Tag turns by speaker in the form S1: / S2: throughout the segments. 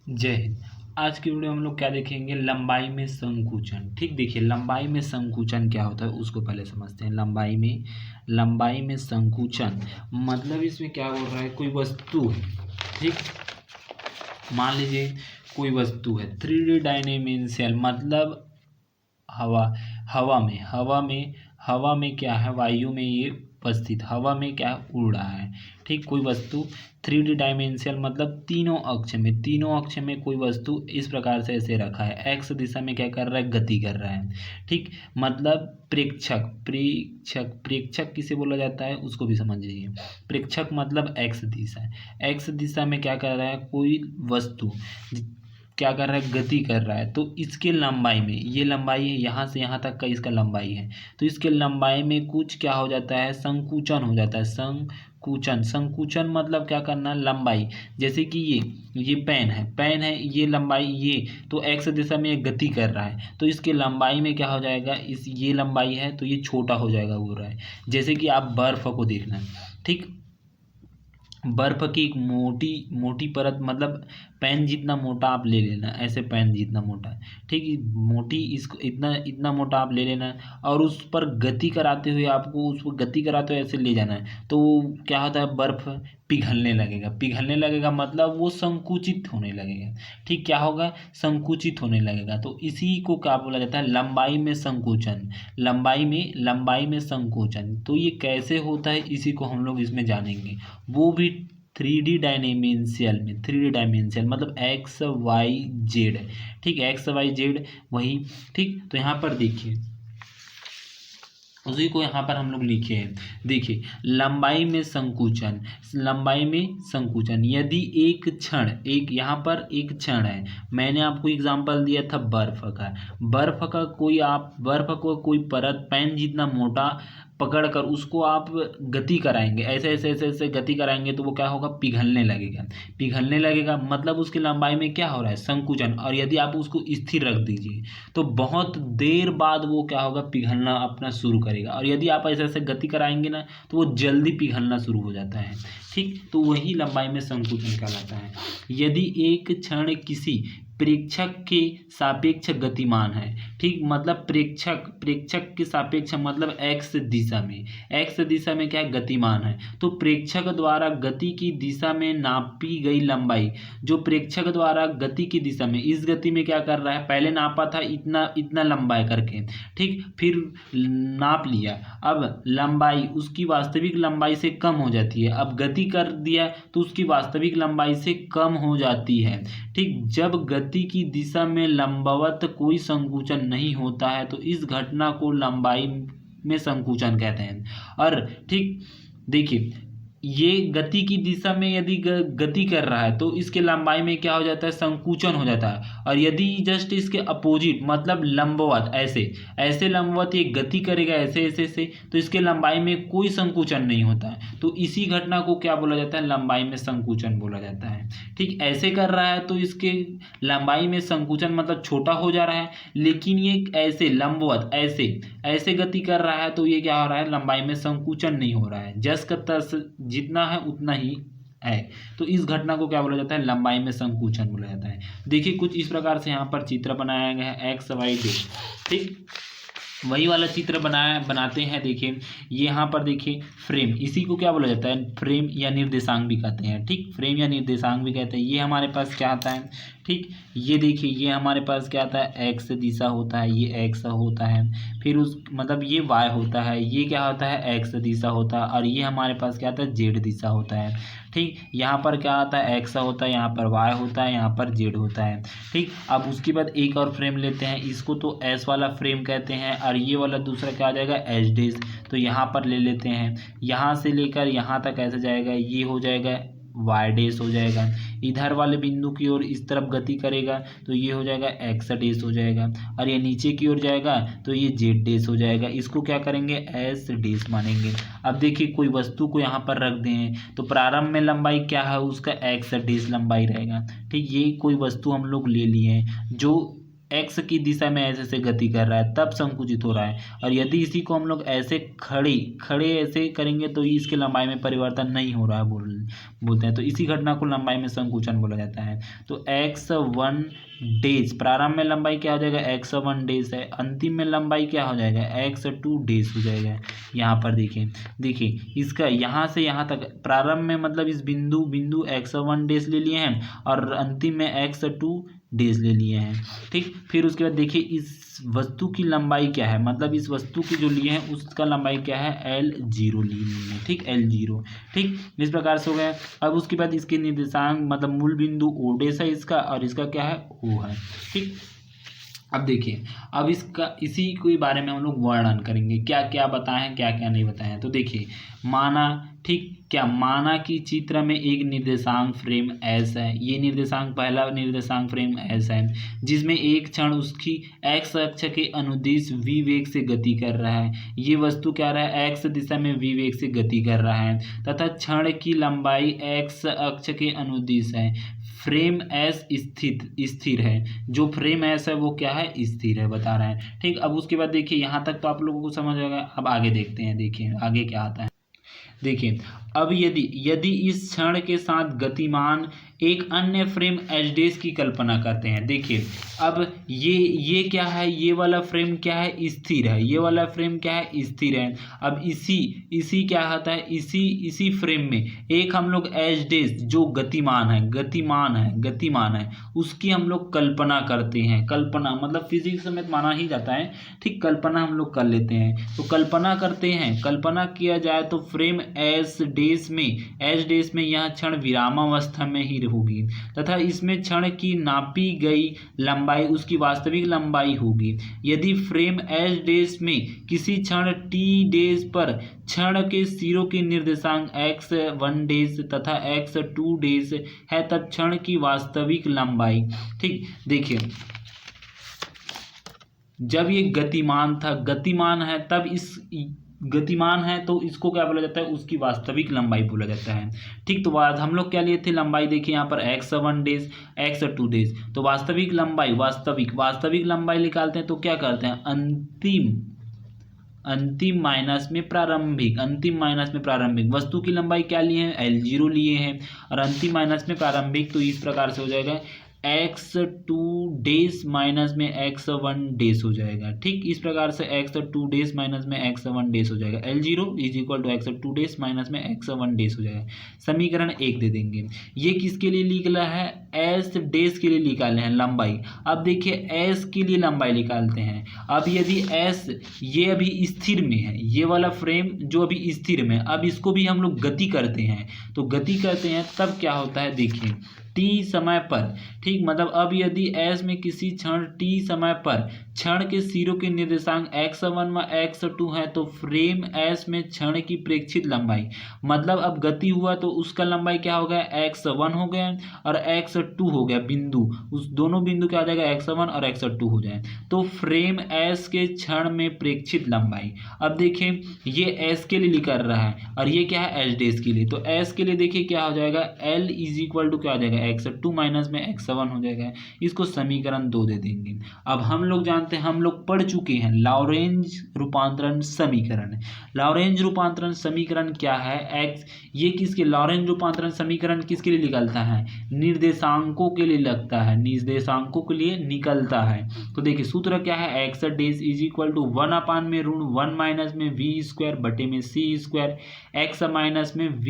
S1: जय हिंद। आज की वीडियो हम लोग क्या देखेंगे, लंबाई में संकुचन। ठीक, देखिए लंबाई में संकुचन क्या होता है उसको पहले समझते हैं। लंबाई में संकुचन मतलब इसमें क्या हो रहा है, कोई वस्तु है। ठीक, मान लीजिए कोई वस्तु है, 3D डायमेंशियल मतलब हवा हवा में क्या है, वायु में ये उपस्थित, हवा में क्या है, उड़ रहा है। ठीक, कोई वस्तु 3D डायमेंशियल मतलब तीनों अक्ष में कोई वस्तु इस प्रकार से ऐसे रखा है, एक्स दिशा में क्या कर रहा है, गति कर रहा है। ठीक, मतलब प्रेक्षक किसे बोला जाता है उसको भी समझ लीजिए। प्रेक्षक मतलब एक्स दिशा में क्या कर रहा है, कोई वस्तु क्या कर रहा है, गति कर रहा है। तो इसके लंबाई में, ये लंबाई है, यहाँ से यहाँ तक का इसका लंबाई है, तो इसके लंबाई में कुछ क्या हो जाता है, संकुचन हो जाता है। संकुचन मतलब क्या करना है, लंबाई। जैसे कि ये पेन है, ये लंबाई ये, तो एक्स दिशा में ये गति कर रहा है, तो इसके लंबाई में क्या हो जाएगा, ये लंबाई है तो ये छोटा हो जाएगा, बोल रहा है। जैसे कि आप बर्फ को देखना, ठीक, बर्फ की एक मोटी मोटी परत, मतलब पेन जितना मोटा आप ले लेना, ऐसे पेन जितना मोटा है, ठीक, मोटी, इसको इतना इतना मोटा आप ले लेना, और उस पर गति कराते हुए आपको उस पर गति कराते हुए ऐसे ले जाना है, तो क्या होता है, बर्फ पिघलने लगेगा मतलब वो संकुचित होने लगेगा। ठीक, क्या होगा, संकुचित होने लगेगा। तो इसी को क्या बोला जाता है, लंबाई में संकोचन। लंबाई में संकोचन, तो ये कैसे होता है इसी को हम लोग इसमें जानेंगे, वो भी 3D डायमेंशियल मतलब एक्स वाई जेड है। ठीक, एक्स वाई जेड वही। ठीक, तो यहाँ पर देखिए, उसी को यहाँ पर हम लोग लिखे हैं। देखिए, लंबाई में संकुचन यदि एक यहाँ पर एक क्षण है। मैंने आपको एग्जांपल दिया था बर्फ को कोई परत पेन जितना मोटा पकड़कर उसको आप गति कराएंगे, ऐसे गति कराएंगे, तो वो क्या होगा, पिघलने लगेगा मतलब उसकी लंबाई में क्या हो रहा है, संकुचन। और यदि आप उसको स्थिर रख दीजिए तो बहुत देर बाद वो क्या होगा, पिघलना अपना शुरू करेगा। और यदि आप ऐसे गति कराएंगे ना, तो वो जल्दी पिघलना शुरू हो जाता है। ठीक, तो वही लंबाई में संकुचन कहलाता है। यदि एक क्षण किसी प्रेक्षक के सापेक्ष गतिमान है। ठीक, मतलब प्रेक्षक के सापेक्ष मतलब एक्स दिशा में क्या है, गतिमान है। तो प्रेक्षक द्वारा गति की दिशा में नापी गई लंबाई, जो प्रेक्षक द्वारा गति की दिशा में, इस गति में क्या कर रहा है, पहले नापा था इतना लंबा है करके, ठीक, फिर नाप लिया, अब लंबाई उसकी वास्तविक लंबाई से कम हो जाती है, अब गति कर दिया तो उसकी वास्तविक लंबाई से कम हो जाती है। ठीक, जब गति की दिशा में लंबवत कोई संकुचन नहीं होता है तो इस घटना को लंबाई में संकुचन कहते हैं। और ठीक, देखिए, ये गति की दिशा में यदि गति कर रहा है तो इसके लंबाई में क्या हो जाता है, संकुचन हो जाता है। और यदि जस्ट इसके अपोजिट मतलब लंबवत, ऐसे लंबवत ये गति करेगा ऐसे, तो इसके लंबाई में कोई संकुचन नहीं होता है, तो इसी घटना को क्या बोला जाता है, लंबाई में संकुचन बोला जाता है। ठीक, ऐसे कर रहा है तो इसके लंबाई में संकुचन मतलब छोटा हो जा रहा है, लेकिन ये ऐसे लंबवत ऐसे गति कर रहा है तो ये क्या हो रहा है, लंबाई में संकुचन नहीं हो रहा है, जस का तस जितना है उतना ही है। तो इस घटना को क्या बोला जाता है, लंबाई में संकुचन बोला जाता है। देखिए, कुछ इस प्रकार से यहाँ पर चित्र बनाया गया है, एक्स वाई जेड। ठीक, वही वाला चित्र बनाते हैं। देखिए, ये यहाँ पर देखिए फ्रेम, इसी को क्या बोला जाता है, फ्रेम या निर्देशांक भी कहते हैं। ठीक, फ्रेम या निर्देशांक भी कहते हैं। ये हमारे पास क्या आता है, ठीक, ये देखिए, ये हमारे पास क्या आता है, एक्स दिशा होता है, ये एक्स होता है, फिर उस मतलब ये वाई होता है, ये क्या होता है, एक्स दिशा होता है, और ये हमारे पास क्या आता है, जेड दिशा होता है। ठीक, यहाँ पर क्या आता है, एक्स होता है, यहाँ पर वाई होता है, यहाँ पर जेड होता है। ठीक, अब उसके बाद एक और फ्रेम लेते हैं, इसको तो एस वाला फ्रेम कहते हैं, और ये वाला दूसरा क्या आ जाएगा, एच डेस। तो यहाँ पर ले लेते हैं, यहाँ से लेकर यहाँ तक ऐसे जाएगा, ये हो जाएगा वाई डेस हो जाएगा। इधर वाले बिंदु की ओर इस तरफ गति करेगा तो ये हो जाएगा एक्स डेस हो जाएगा, और ये नीचे की ओर जाएगा तो ये जेड डेस हो जाएगा। इसको क्या करेंगे, एस डेस मानेंगे। अब देखिए, कोई वस्तु को यहाँ पर रख दें तो प्रारंभ में लंबाई क्या है, उसका एक्स डेस लंबाई रहेगा। ठीक, ये कोई वस्तु हम लोग ले लिए हैं जो एक्स की दिशा में ऐसे ऐसे गति कर रहा है तब संकुचित हो रहा है। और यदि इसी को हम लोग ऐसे खड़े ऐसे करेंगे तो इसके लंबाई में परिवर्तन नहीं हो रहा है बोलते हैं, तो इसी घटना को लंबाई में संकुचन बोला जाता है। तो x1 डेज प्रारंभ में लंबाई क्या हो जाएगा, x1 डेज है, अंतिम में लंबाई क्या हो जाएगा, x2 डेज हो जाएगा। यहाँ पर देखिए इसका यहाँ से यहाँ तक प्रारंभ में मतलब इस बिंदु x1 डेज ले लिए हैं और अंतिम में x2 डेज ले लिए हैं। ठीक, फिर उसके बाद देखिए इस वस्तु की लंबाई क्या है, मतलब इस वस्तु की जो लिए हैं उसका लंबाई क्या है, L0 ली है। ठीक, L0। ठीक, इस प्रकार से हो गया। अब उसके बाद इसके निर्देशांक मतलब मूल बिंदु O डेश है इसका और इसका क्या है, O है। ठीक, अब देखिए अब इसी के बारे में हम लोग वर्णन करेंगे, क्या क्या बताएं क्या क्या नहीं बताएं। तो देखिए माना, ठीक, क्या माना कि चित्र में एक निर्देशांक फ्रेम S है, ये निर्देशांक पहला निर्देशांक फ्रेम S है जिसमें एक क्षण उसकी x अक्ष के अनुदिश v वेग से गति कर रहा है। ये वस्तु क्या रहा है, x दिशा में v वेग से गति कर रहा है तथा क्षण की लंबाई x अक्ष के अनुदिश है। फ्रेम S स्थिर है, जो फ्रेम S है वो क्या है, स्थिर है बता रहा है। ठीक, अब उसके बाद देखिए यहाँ तक तो आप लोगों को समझ आएगा। अब आगे देखते हैं, देखिए आगे क्या आता है। देखिए अब यदि इस क्षण के साथ गतिमान एक अन्य फ्रेम एच डेस की कल्पना करते हैं। देखिए अब ये क्या है, ये वाला फ्रेम क्या है, स्थिर है, ये वाला फ्रेम क्या है, स्थिर है। अब इसी क्या होता है, इसी फ्रेम में एक हम लोग एच डेस जो गतिमान है उसकी हम लोग कल्पना करते हैं। कल्पना मतलब फिजिक्स में माना ही जाता है। ठीक, कल्पना हम लोग कर लेते हैं। तो कल्पना करते हैं, कल्पना किया जाए तो फ्रेम एच डेस में यह क्षण विरामावस्था में ही होगी तथा इसमें क्षण की नापी गई लंबाई उसकी वास्तविक लंबाई होगी। यदि फ्रेम एच डेस में किसी क्षण टी डेस पर क्षण के सिरों के निर्देशांक x1 डेस तथा x2 डेस है तब क्षण की वास्तविक लंबाई। ठीक, देखिए जब ये गतिमान है तो इसको क्या बोला जाता है, उसकी वास्तविक लंबाई बोला जाता है। ठीक, तो बाद हम लोग क्या लिए थे लंबाई, देखिए यहाँ पर x1 डेज x2 डेज। तो वास्तविक लंबाई निकालते हैं तो क्या करते हैं, अंतिम माइनस में प्रारंभिक वस्तु की लंबाई क्या लिए हैं, L0 लिए हैं और अंतिम माइनस में प्रारंभिक। तो इस प्रकार से हो जाएगा x2 डेज माइनस में x1 डेज हो जाएगा। ठीक, इस प्रकार से x2 डेज माइनस में x1 डेज हो जाएगा। L0 is equal to x2 dash minus में x1 डेज हो जाएगा। समीकरण 1 दे देंगे। ये किसके लिए निकला है, s डेज के लिए निकाले हैं लंबाई। अब देखिए s के लिए लंबाई निकालते हैं। अब यदि s ये अभी स्थिर में है, ये वाला फ्रेम जो अभी स्थिर में, अब इसको भी हम लोग गति करते हैं। तो गति करते हैं तब क्या होता है, देखिए t समय पर। ठीक, मतलब अब यदि s में किसी क्षण t समय पर क्षण के सिरों के निर्देशांक x1 व x2 है तो फ्रेम s में क्षण की प्रेक्षित लंबाई, मतलब अब गति हुआ तो उसका लंबाई क्या हो गया, x1 हो गया और x2 हो गया बिंदु, उस दोनों बिंदु क्या हो जाएगा, x1 और x2 हो जाए तो फ्रेम s के क्षण में प्रेक्षित लंबाई। अब देखिए ये s के लिए लिख रहा है और ये क्या है, h डेज के लिए। तो s के लिए देखिए क्या हो जाएगा, l इज इक्वल टू क्या हो जाएगा, x2 माइनस में x1 हो जाएगा। इसको समीकरण 2 दे देंगे। अब हम लोग जानते हैं, हम लोग पढ़ चुके हैं लॉरेंज रूपांतरण समीकरण। लॉरेंज रूपांतरण समीकरण क्या है, x ये किसके, लॉरेंज रूपांतरण समीकरण किसके लिए निकलता है, निर्देशांकों के लिए लगता है, निर्देशांकों के लिए निकलता है। तो देखिए सूत्र क्या है, x dash is equal to 1 में ऋण 1 माइनस में v स्क्वायर बटे में c स्क्वायर x माइनस में v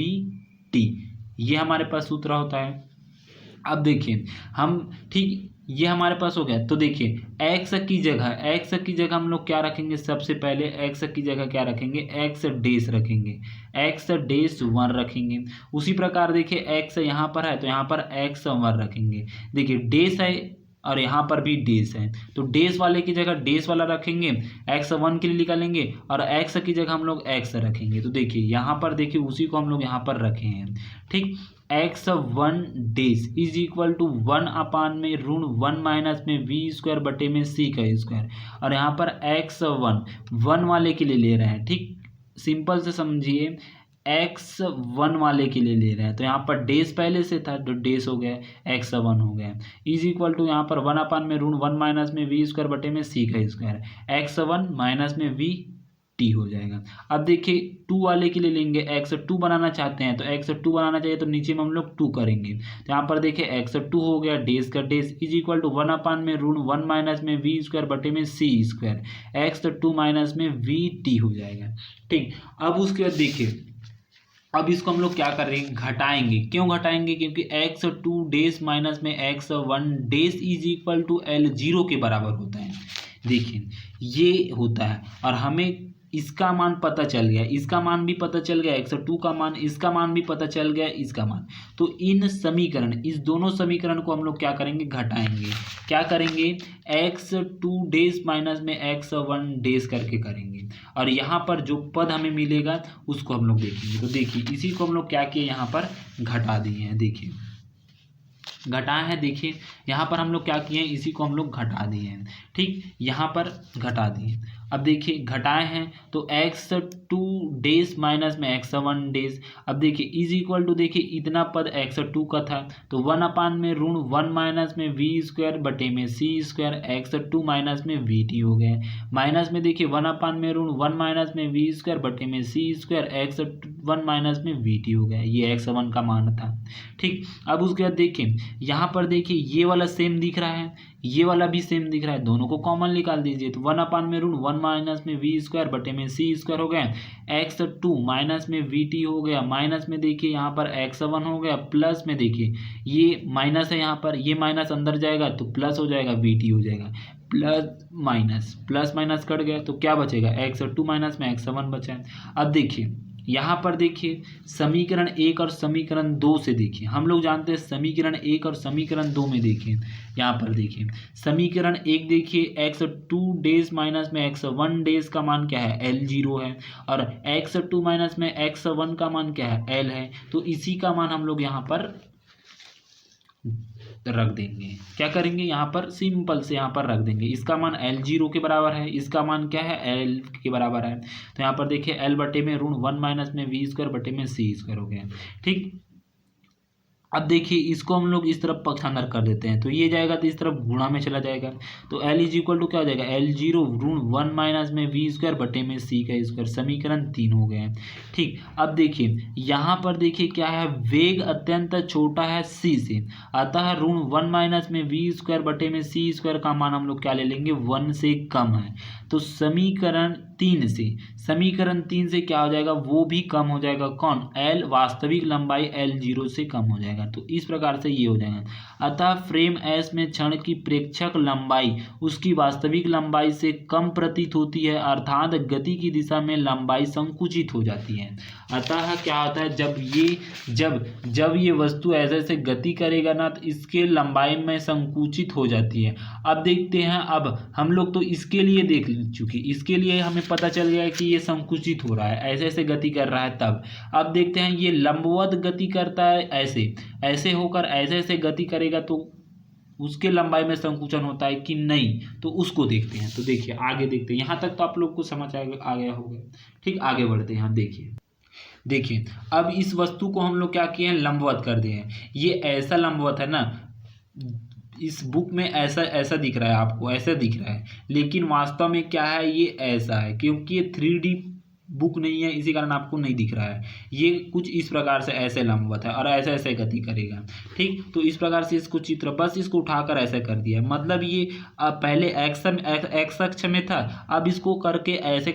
S1: t, ये हमारे पास सूत्र होता है। अब देखिए हम, ठीक, ये हमारे पास हो गया। तो देखिए x की जगह हम लोग क्या रखेंगे, सबसे पहले x की जगह क्या रखेंगे, x डेश रखेंगे, x डेश 1 रखेंगे। उसी प्रकार देखिए x यहाँ पर है तो यहाँ पर x1 रखेंगे। देखिए डेश है और यहाँ पर भी डेश है तो डेश वाले की जगह डेश वाला रखेंगे, x1 के लिए निकालेंगे और x की जगह हम लोग x रखेंगे। तो देखिए यहाँ पर देखिए उसी को हम लोग यहाँ पर रखे हैं। ठीक, x1 dash is equal to 1 में ऋण 1 माइनस में v स्क्वायर बटे में c का स्क्वायर और यहाँ पर x1 1 वाले के लिए ले रहे हैं। ठीक, सिंपल से समझिए, x1 वाले के लिए ले रहे हैं, तो यहाँ पर डेज पहले से था तो डेज हो गया, x1 हो गया, इज इक्वल टू यहाँ पर 1 में ऋण 1 माइनस में v स्क्वायर बटे में c का स्क्वायर, x1 माइनस में v t हो जाएगा। अब देखिए 2 वाले के लिए लेंगे, x2 बनाना चाहते हैं तो x2 बनाना चाहिए तो नीचे में हम लोग 2 करेंगे, तो यहाँ पर देखिए x2 हो गया डेज का डेज इज इक्वल टू 1 में ऋण 1 माइनस में v स्क्वायर बटे में c स्क्वायर, x2 माइनस में v t हो जाएगा। ठीक, अब उसके बाद देखिए अब इसको हम लोग क्या करेंगे, घटाएंगे। क्यों घटाएंगे, क्योंकि x2 डेज माइनस में x1 days is equal to L0 के बराबर होता है। देखिए ये होता है और हमें इसका मान पता चल गया, इसका मान भी पता चल गया, x2 का मान, इसका मान भी पता चल गया, इसका मान। तो इन समीकरण, इस दोनों समीकरण को हम लोग क्या करेंगे, घटाएंगे। क्या करेंगे, x2 डेज माइनस में x1 डेज करके करेंगे और यहाँ पर जो पद हमें मिलेगा उसको हम लोग देखेंगे। तो देखिए इसी को हम लोग क्या किए, यहाँ पर घटा दिए हैं। देखिए घटाए हैं, देखिए यहाँ पर हम लोग क्या किए हैं, इसी को हम लोग घटा दिए हैं। ठीक, यहाँ पर घटा दिए। अब देखिए घटाए हैं तो x2 डेज माइनस में x1 डेज, अब देखिए इज इक्वल टू, देखिए इतना पद x2 का था तो 1 में ऋण 1 माइनस में v स्क्वायर बटे में c स्क्वायर, x2 माइनस में vt हो गए, माइनस में देखिए 1 में ऋण 1 माइनस में v स्क्वायर बटे में c स्क्वायर, x1 माइनस में vt हो गया, ये x1 का मान था। ठीक, अब उसके बाद देखिए यहाँ पर देखिए ये वाला सेम दिख रहा है, ये वाला भी सेम दिख रहा है, दोनों को कॉमन निकाल दीजिए तो 1 में ऋण 1 माइनस में v स्क्वायर बटे में c स्क्वायर हो गया, x2 माइनस में vt हो गया, माइनस में देखिए यहाँ पर x1 हो गया, प्लस में देखिए ये माइनस है, यहाँ पर ये माइनस अंदर जाएगा तो प्लस हो जाएगा, vt हो जाएगा, प्लस माइनस कट गया तो क्या बचेगा, x2 माइनस में x1 बचा है। अब देखिए यहाँ पर देखिए समीकरण 1 और समीकरण 2 से देखिए, हम लोग जानते हैं समीकरण 1 और समीकरण 2 में देखिए, यहाँ पर देखिए समीकरण 1 देखिए x2 डेज माइनस में x1 डेज का मान क्या है, L0 है, और x2 माइनस में x1 का मान क्या है, L है, तो इसी का मान हम लोग यहाँ पर रख देंगे। क्या करेंगे, यहाँ पर सिंपल से यहाँ पर रख देंगे, इसका मान L0 के बराबर है, इसका मान क्या है, L के बराबर है, तो यहाँ पर देखिए L बटे में ऋण 1 माइनस में v स्क्वायर बटे में c स्क्वायर हो गया। ठीक, अब देखिए इसको हम लोग इस तरफ पक्षांतर कर देते हैं तो ये जाएगा तो इस तरफ गुणा में चला जाएगा, तो L इज इक्वल टू क्या हो जाएगा, L0 ऋण 1 माइनस में v स्क्वायर बटे में c का स्क्वायर, समीकरण 3 हो गए। ठीक, अब देखिए यहाँ पर देखिए क्या है, वेग अत्यंत छोटा है c से, अतः ऋण 1 माइनस में v स्क्वायर बटे में c स्क्वायर का मान हम लोग क्या ले लेंगे, 1 से कम है, तो समीकरण 3 से क्या हो जाएगा, वो भी कम हो जाएगा, कौन, L, वास्तविक लंबाई L0 से कम हो जाएगा, तो इस प्रकार से ये हो जाएगा। अतः फ्रेम S में क्षण की प्रेक्षक लंबाई उसकी वास्तविक लंबाई से कम प्रतीत होती है, अर्थात गति की दिशा में लंबाई संकुचित हो जाती है। अतः क्या होता है, जब ये वस्तु ऐसे ऐसे गति करेगा ना तो इसके लंबाई में संकुचित हो जाती है। अब देखते हैं, अब हम लोग तो इसके लिए देख चुके, इसके लिए हमें पता चल गया कि ये संकुचित हो रहा है, ऐसे ऐसे गति कर रहा है। तब अब देखते हैं ये लंबवत गति करता है, ऐसे होकर ऐसे ऐसे गति करेगा तो उसके लंबाई में संकुचन होता है कि नहीं, तो उसको देखते हैं। तो देखिए आगे देखते हैं, यहाँ तक तो आप लोग को समझ आ गया होगा। ठीक, आगे बढ़ते हैं। यहाँ देखिए अब इस वस्तु को हम लोग क्या किए हैं, लंबवत कर दिए हैं। ये ऐसा लंबवत है ना, इस बुक में ऐसा दिख रहा है, आपको ऐसा दिख रहा है, लेकिन वास्तव में क्या है, ये ऐसा है, क्योंकि ये 3D बुक नहीं है इसी कारण आपको नहीं दिख रहा है। ये कुछ इस प्रकार से ऐसे लंबवत है और ऐसे ऐसे गति करेगा। ठीक, तो इस प्रकार से इसको चित्र, बस इसको उठाकर ऐसे कर दिया, मतलब ये पहले एक्स अक्ष में था, अब इसको करके ऐसे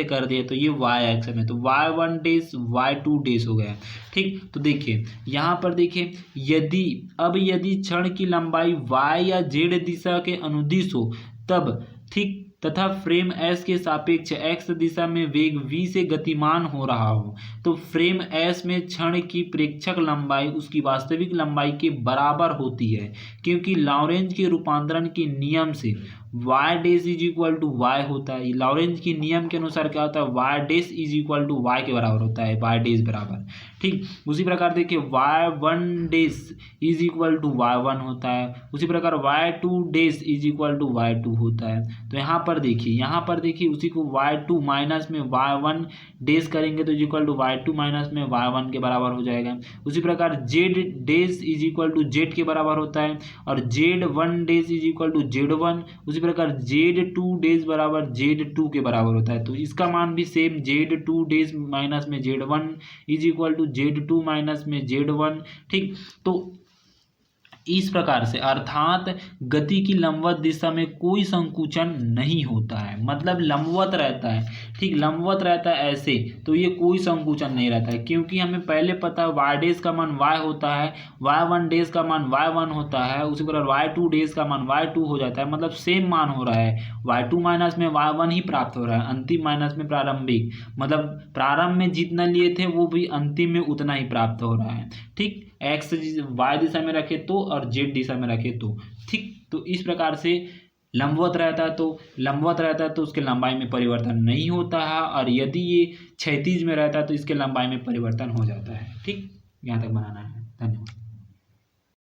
S1: कर दिए तो ये वाई अक्ष में, तो y1 डेज y2 डेज हो गया। ठीक, तो देखिए यहाँ पर देखिए यदि क्षण की लंबाई y या z दिशा के अनुदिश हो तब, ठीक, तथा फ्रेम S के सापेक्ष x दिशा में वेग v से गतिमान हो रहा हो तो फ्रेम S में क्षण की प्रेक्षक लंबाई उसकी वास्तविक लंबाई के बराबर होती है, क्योंकि लॉरेंज के रूपांतरण के नियम से Y dash is equal to Y होता है। लॉरेंज के नियम के अनुसार क्या होता है, Y dash is equal to Y के बराबर होता है, वाई डेस बराबर। ठीक, उसी प्रकार देखिए Y one dash is equal to Y one होता है, उसी प्रकार Y two dash is equal to Y two होता है। तो यहाँ पर देखिए उसी को वाई टू माइनस में वाई वन डेस करेंगे तो is equal to Y two minus में वाई वन के बराबर हो जाएगा। उसी प्रकार Z dash is equal to Z के बराबर होता है और Z one dash is equal to Z one. उसी प्रकार जेड टू डेज बराबर जेड टू के बराबर होता है, तो इसका मान भी same, Z two dash minus में Z one is equal to Z two minus में जेड वन। ठीक, तो इस प्रकार से अर्थात गति की लंबवत दिशा में कोई संकुचन नहीं होता है, मतलब लंबवत रहता है। ठीक, लंबवत रहता है ऐसे, तो ये कोई संकुचन नहीं रहता है, क्योंकि हमें पहले पता है वाई डेज का मान वाई होता है, वाई वन डेज का मान वाई वन होता है, उसी प्रकार वाई टू डेज का मान वाई टू हो जाता है, मतलब सेम मान हो रहा है। वाई टू माइनस में वाई वन ही प्राप्त हो रहा है, अंतिम माइनस में प्रारंभिक, मतलब प्रारंभ में जितना लिए थे वो भी अंतिम में उतना ही प्राप्त हो रहा है। ठीक, एक्स वाई दिशा में रखे तो और जेड दिशा में रखे तो। ठीक, तो इस प्रकार से लंबवत रहता है तो उसके लंबाई में परिवर्तन नहीं होता है, और यदि ये क्षैतिज में रहता है तो इसके लंबाई में परिवर्तन हो जाता है। ठीक, यहाँ तक बनाना है। धन्यवाद।